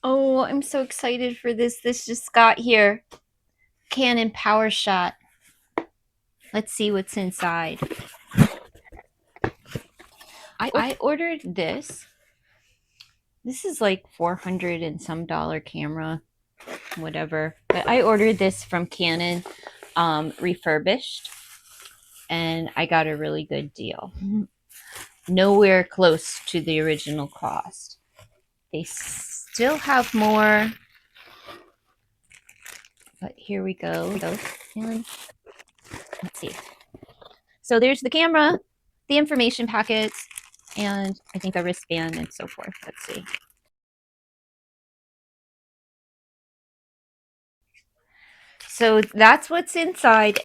Oh, I'm so excited for this. This just got here. Canon PowerShot. Let's see what's inside. I ordered this. This is like 400 and some dollar camera, whatever. But I ordered this from Canon, refurbished, and I got a really good deal. Nowhere close to the original cost. They still have more, but here we go. And let's see. So there's the camera, the information packets, and I think a wristband and so forth. Let's see. So that's what's inside.